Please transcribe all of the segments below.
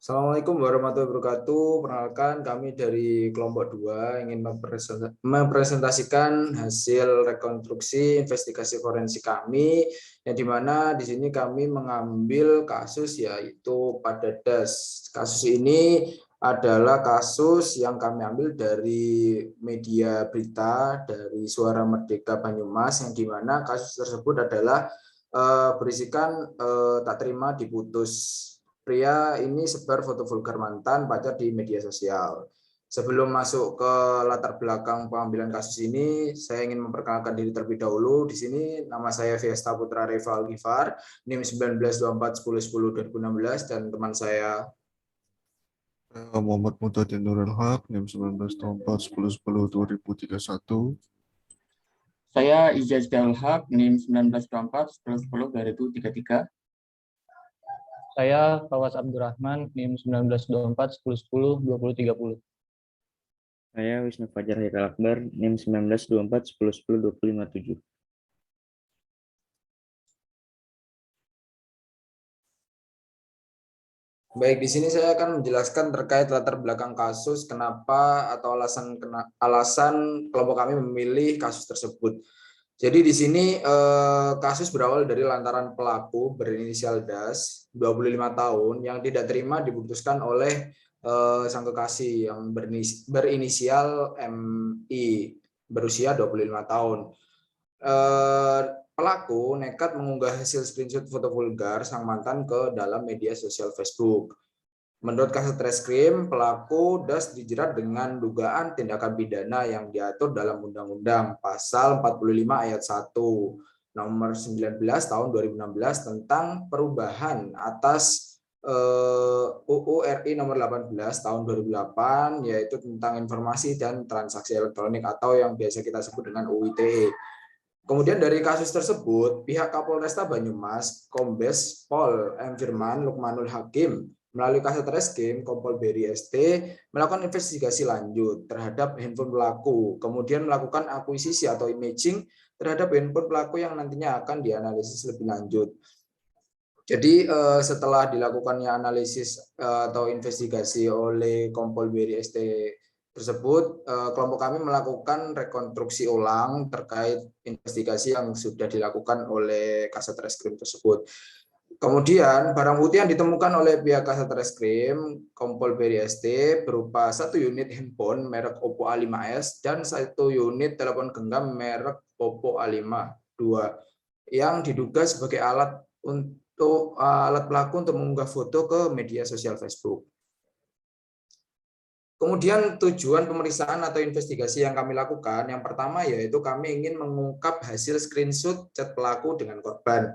Assalamualaikum warahmatullahi wabarakatuh. Perkenalkan kami dari kelompok 2 ingin mempresentasikan hasil rekonstruksi investigasi forensik kami, yang dimana di sini kami mengambil kasus yaitu pada das. Kasus ini adalah kasus yang kami ambil dari media berita dari Suara Merdeka Banyumas, yang dimana kasus tersebut adalah berisikan tak terima diputus. Pria ini sebar foto vulgar mantan pacar di media sosial. Sebelum masuk ke latar belakang pengambilan kasus ini, saya ingin memperkenalkan diri terlebih dahulu. Di sini nama saya Fiesta Putra Reva Algifar, NIM 192410102016, dan teman saya Muhammad Mutadin Nurul Haq, NIM 192410102031. Saya Ijaz Darul Haq, NIM 1924-1010-2033. Saya Fawas Abdurrahman, NIM 1924-1010-2030. Saya Wisnu Fajar Haikal Akbar, NIM 1924-1010-2057. Baik, di sini saya akan menjelaskan terkait latar belakang kasus, kenapa atau alasan kelompok kami memilih kasus tersebut. Jadi di sini kasus berawal dari lantaran pelaku berinisial DAS, 25 tahun, yang tidak terima diputuskan oleh sang kekasih yang berinisial MI, berusia 25 tahun. Pelaku nekat mengunggah hasil screenshot foto vulgar sang mantan ke dalam media sosial Facebook. Menurut Kasat Reskrim, pelaku DAS dijerat dengan dugaan tindakan pidana yang diatur dalam Undang-Undang Pasal 45 Ayat 1 Nomor 19 Tahun 2016 tentang perubahan atas UU RI Nomor 18 Tahun 2008, yaitu tentang informasi dan transaksi elektronik atau yang biasa kita sebut dengan UU ITE. Kemudian dari kasus tersebut, pihak Kapolresta Banyumas, Kombes Pol M. Firman Lukmanul Hakim, melalui Kasat Reskrim Kompol Beri ST, melakukan investigasi lanjut terhadap handphone pelaku, kemudian melakukan akuisisi atau imaging terhadap handphone pelaku yang nantinya akan dianalisis lebih lanjut. Jadi setelah dilakukannya analisis atau investigasi oleh Kompol Beri ST tersebut, kelompok kami melakukan rekonstruksi ulang terkait investigasi yang sudah dilakukan oleh Kasat Reskrim tersebut. Kemudian barang bukti yang ditemukan oleh pihak Kasat Reskrim Kompol Beri ST berupa 1 unit handphone merek Oppo A5s dan 1 unit telepon genggam merek Oppo A5 II yang diduga sebagai alat pelaku untuk mengunggah foto ke media sosial Facebook. Kemudian tujuan pemeriksaan atau investigasi yang kami lakukan, yang pertama yaitu kami ingin mengungkap hasil screenshot chat pelaku dengan korban.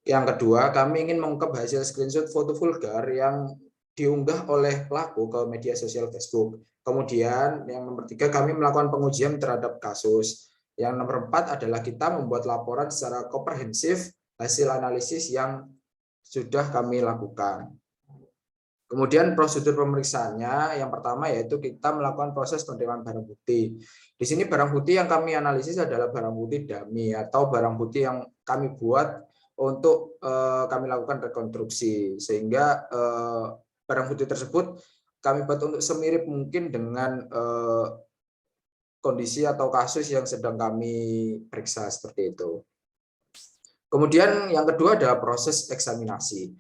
Yang kedua, kami ingin mengungkap hasil screenshot foto vulgar yang diunggah oleh pelaku ke media sosial Facebook. Kemudian yang nomor 3, kami melakukan pengujian terhadap kasus. Yang nomor 4 adalah kita membuat laporan secara komprehensif hasil analisis yang sudah kami lakukan. Kemudian prosedur pemeriksaannya, yang pertama yaitu kita melakukan proses penerimaan barang bukti. Di sini barang bukti yang kami analisis adalah barang bukti dummy atau barang bukti yang kami buat untuk kami lakukan rekonstruksi, sehingga barang bukti tersebut kami buat untuk semirip mungkin dengan kondisi atau kasus yang sedang kami periksa seperti itu. Kemudian yang kedua adalah proses eksaminasi.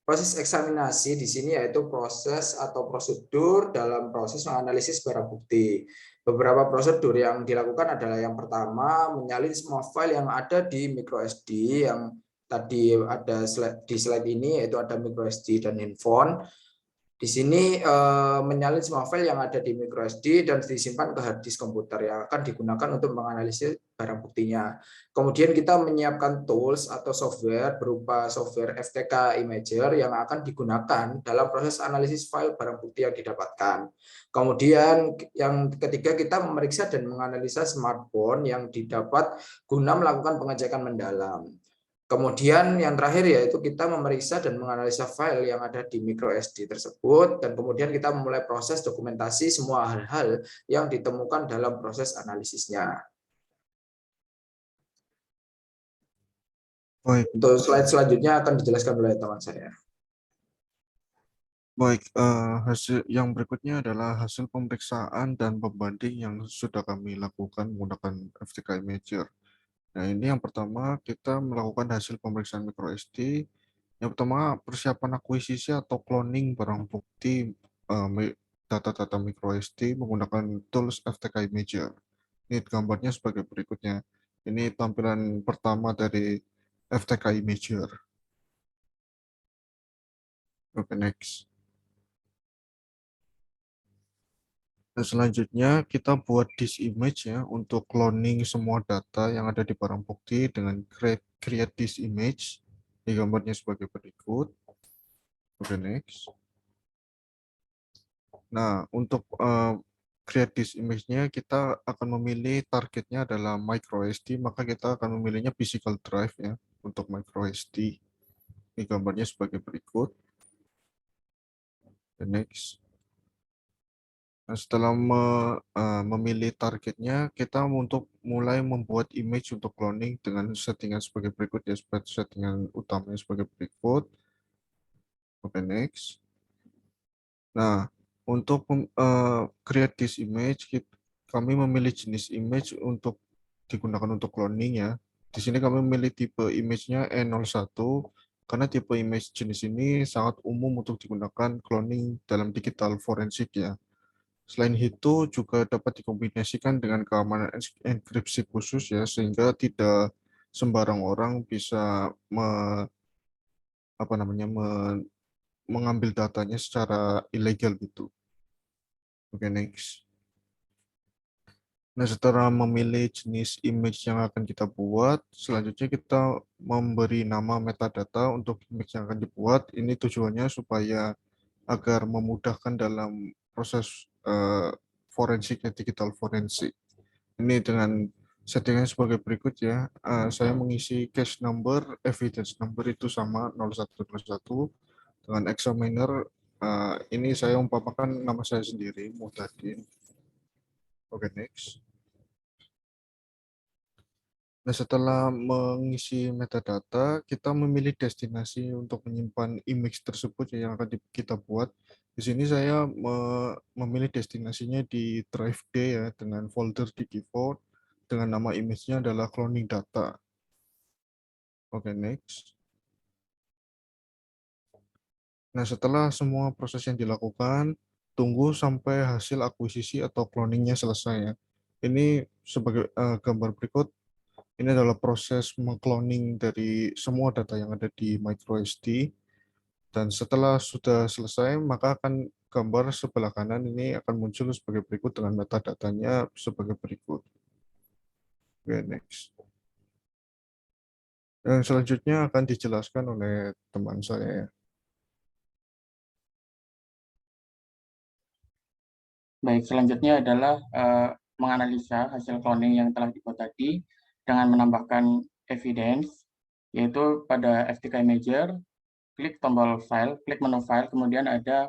Proses eksaminasi di sini yaitu proses atau prosedur dalam proses menganalisis barang bukti. Beberapa prosedur yang dilakukan adalah yang pertama, menyalin semua file yang ada di microSD yang tadi ada di slide ini, yaitu ada microSD dan handphone. Di sini menyalin semua file yang ada di microSD dan disimpan ke hard disk komputer yang akan digunakan untuk menganalisis barang buktinya. Kemudian kita menyiapkan tools atau software berupa software FTK Imager yang akan digunakan dalam proses analisis file barang bukti yang didapatkan. Kemudian yang ketiga, kita memeriksa dan menganalisa smartphone yang didapat guna melakukan pengecekan mendalam. Kemudian yang terakhir yaitu kita memeriksa dan menganalisa file yang ada di microSD tersebut, dan kemudian kita memulai proses dokumentasi semua hal-hal yang ditemukan dalam proses analisisnya. Baik, Untuk slide selanjutnya akan dijelaskan oleh teman saya. Baik, hasil yang berikutnya adalah hasil pemeriksaan dan pembanding yang sudah kami lakukan menggunakan FTK Imager. Nah, ini yang pertama kita melakukan hasil pemeriksaan microSD. Yang pertama, persiapan akuisisi atau cloning barang bukti data-data microSD menggunakan tools FTK Imager. Ini gambarnya sebagai berikutnya. Ini tampilan pertama dari FTK Imager. Oke, next. Dan selanjutnya kita buat disk image ya untuk cloning semua data yang ada di barang bukti dengan create disk image. Di gambarnya sebagai berikut. Oke, next. Nah, untuk create disk image-nya kita akan memilih targetnya adalah microSD, maka kita akan memilihnya physical drive ya untuk microSD. Ini gambarnya sebagai berikut. Oke, next. Nah, setelah memilih targetnya, kita untuk mulai membuat image untuk cloning dengan settingan sebagai berikut ya, settingan utamanya sebagai berikut. Oke, next. Nah, untuk create this image, kami memilih jenis image untuk digunakan untuk cloning ya. Di sini kami memilih tipe image-nya E01 karena tipe image jenis ini sangat umum untuk digunakan cloning dalam digital forensik ya. Selain itu juga dapat dikombinasikan dengan keamanan enkripsi khusus ya, sehingga tidak sembarang orang bisa mengambil datanya secara ilegal gitu. Oke, next. Nah, setelah memilih jenis image yang akan kita buat, selanjutnya kita memberi nama metadata untuk image yang akan dibuat. Ini tujuannya supaya agar memudahkan dalam proses forensiknya, digital forensik. Ini dengan settingan sebagai berikut ya. Saya mengisi case number, evidence number itu sama 0101 dengan examiner. Ini saya umpamakan nama saya sendiri, Muhtadin. Oke, next. Nah, setelah mengisi metadata, kita memilih destinasi untuk menyimpan image tersebut yang akan kita buat. Di sini saya memilih destinasinya di drive D ya, dengan folder di default, dengan nama image-nya adalah cloning data. Oke, next. Nah, setelah semua proses yang dilakukan, tunggu sampai hasil akuisisi atau cloningnya selesai ya. Ini sebagai gambar berikut. Ini adalah proses mengcloning dari semua data yang ada di microSD. Dan setelah sudah selesai, maka akan gambar sebelah kanan ini akan muncul sebagai berikut dengan metadatanya sebagai berikut. Oke, next. Dan selanjutnya akan dijelaskan oleh teman saya. Baik, selanjutnya adalah menganalisa hasil cloning yang telah dibuat tadi dengan menambahkan evidence, yaitu pada FTK Imager, klik tombol file, klik menu file, kemudian ada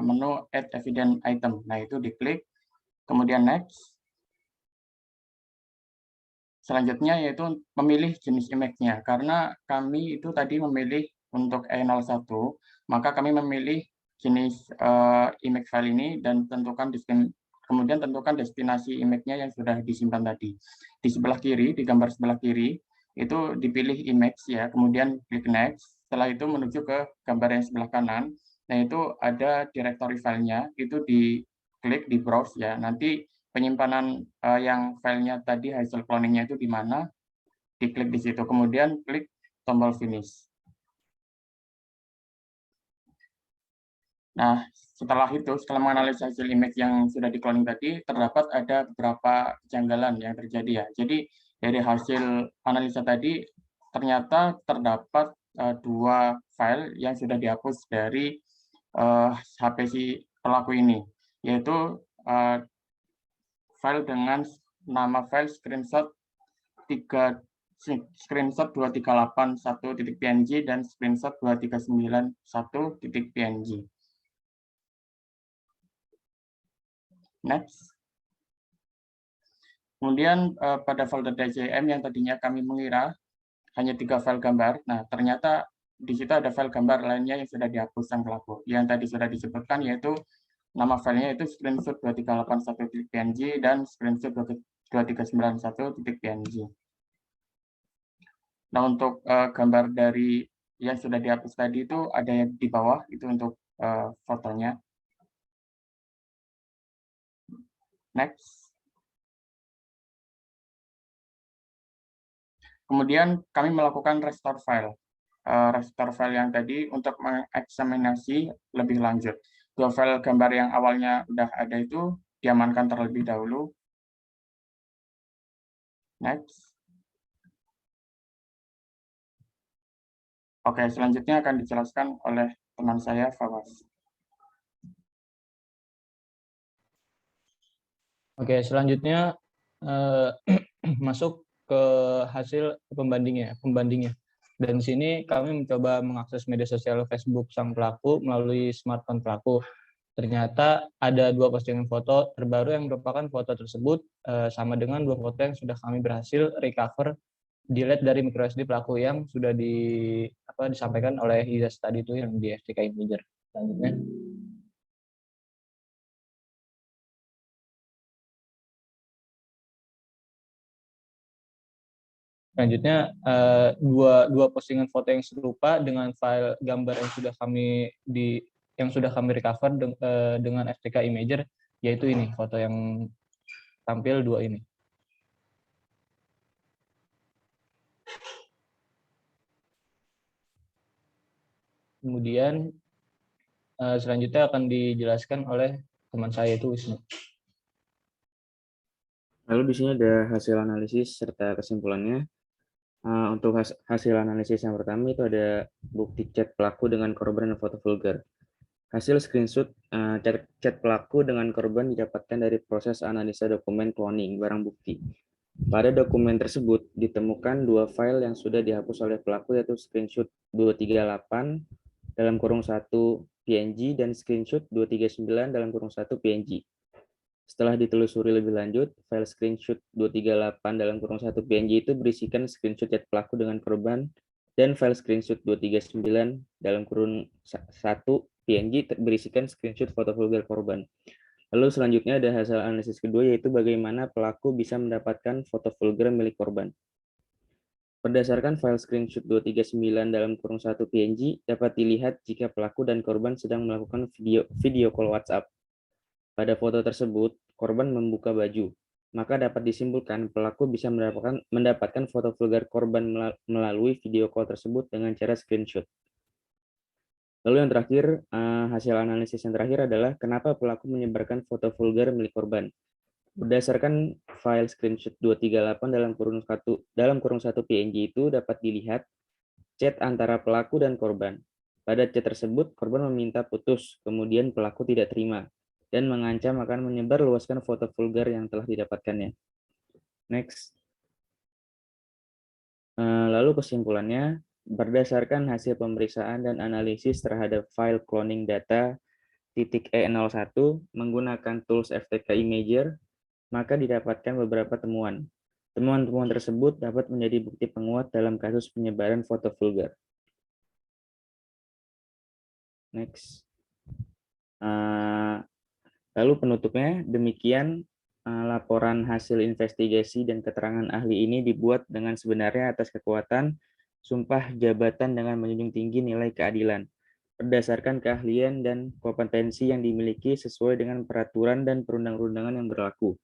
menu add evidence item. Nah, itu diklik, kemudian next. Selanjutnya yaitu memilih jenis image-nya. Karena kami itu tadi memilih untuk E01, maka kami memilih jenis image file ini dan kemudian tentukan destinasi image-nya yang sudah disimpan tadi. Di sebelah kiri, di gambar sebelah kiri, itu dipilih image ya, kemudian klik next. Setelah itu menuju ke gambar yang sebelah kanan. Nah, itu ada directory filenya, itu diklik di browse ya. Nanti penyimpanan yang filenya tadi hasil cloningnya itu di mana, diklik di situ, kemudian klik tombol finish. Nah, setelah menganalisa hasil image yang sudah di-cloning tadi, terdapat ada beberapa kejanggalan yang terjadi ya. Jadi, dari hasil analisa tadi, ternyata terdapat dua file yang sudah dihapus dari HP si pelaku ini, yaitu file dengan nama file screenshot 2381.png dan screenshot 2391.png. Next. Kemudian pada folder DCM yang tadinya kami mengira hanya 3 file gambar, nah ternyata di situ ada file gambar lainnya yang sudah dihapus sang pelaku. Yang tadi sudah disebutkan yaitu nama filenya itu screenshot 2381.png dan screenshot 2391.png. Nah, untuk gambar dari yang sudah dihapus tadi itu ada yang di bawah, itu untuk fotonya. Next. Kemudian kami melakukan restore file. Restore file yang tadi untuk mengeksaminasi lebih lanjut. Dua file gambar yang awalnya sudah ada itu diamankan terlebih dahulu. Next. Oke, selanjutnya akan dijelaskan oleh teman saya, Fawaz. Oke, selanjutnya masuk ke hasil pembandingnya. Dan di sini kami mencoba mengakses media sosial Facebook sang pelaku melalui smartphone pelaku. Ternyata ada 2 postingan foto terbaru yang merupakan foto tersebut sama dengan 2 foto yang sudah kami berhasil recover delete dari microSD pelaku yang sudah disampaikan oleh Izas tadi itu yang di FTK Imager. Selanjutnya. Selanjutnya dua postingan foto yang serupa dengan file gambar yang sudah kami recover dengan FTK Imager, yaitu ini foto yang tampil 2 ini. Kemudian selanjutnya akan dijelaskan oleh teman saya itu Wisnu. Lalu di sini ada hasil analisis serta kesimpulannya. Untuk hasil analisis yang pertama itu ada bukti chat pelaku dengan korban dan foto vulgar. Hasil screenshot chat pelaku dengan korban didapatkan dari proses analisa dokumen cloning barang bukti. Pada dokumen tersebut ditemukan 2 file yang sudah dihapus oleh pelaku, yaitu screenshot 238 dalam kurung 1 PNG dan screenshot 239 dalam kurung 1 PNG. Setelah ditelusuri lebih lanjut, file screenshot 238 dalam kurung 1 PNG itu berisikan screenshot chat pelaku dengan korban, dan file screenshot 239 dalam kurung 1 PNG berisikan screenshot foto vulgar korban. Lalu selanjutnya ada hasil analisis kedua, yaitu bagaimana pelaku bisa mendapatkan foto vulgar milik korban. Berdasarkan file screenshot 239 dalam kurung 1 PNG, dapat dilihat jika pelaku dan korban sedang melakukan video call WhatsApp. Pada foto tersebut, korban membuka baju, maka dapat disimpulkan pelaku bisa mendapatkan foto vulgar korban melalui video call tersebut dengan cara screenshot. Lalu yang terakhir, hasil analisis yang terakhir adalah kenapa pelaku menyebarkan foto vulgar milik korban. Berdasarkan file screenshot 238 dalam kurung 1 PNG itu dapat dilihat chat antara pelaku dan korban. Pada chat tersebut, korban meminta putus, kemudian pelaku tidak terima dan mengancam akan menyebarluaskan foto vulgar yang telah didapatkannya. Next. Lalu kesimpulannya, berdasarkan hasil pemeriksaan dan analisis terhadap file cloning data .e01 menggunakan tools FTK Imager, maka didapatkan beberapa temuan. Temuan-temuan tersebut dapat menjadi bukti penguat dalam kasus penyebaran foto vulgar. Next. Lalu penutupnya, demikian laporan hasil investigasi dan keterangan ahli ini dibuat dengan sebenarnya atas kekuatan sumpah jabatan dengan menjunjung tinggi nilai keadilan, berdasarkan keahlian dan kompetensi yang dimiliki sesuai dengan peraturan dan perundang-undangan yang berlaku.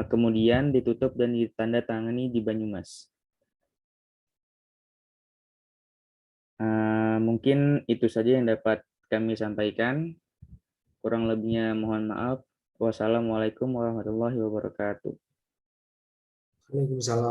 Kemudian ditutup dan ditandatangani di Banyumas. Mungkin itu saja yang dapat kami sampaikan. Kurang lebihnya mohon maaf. Wassalamualaikum warahmatullahi wabarakatuh. Waalaikumsalam.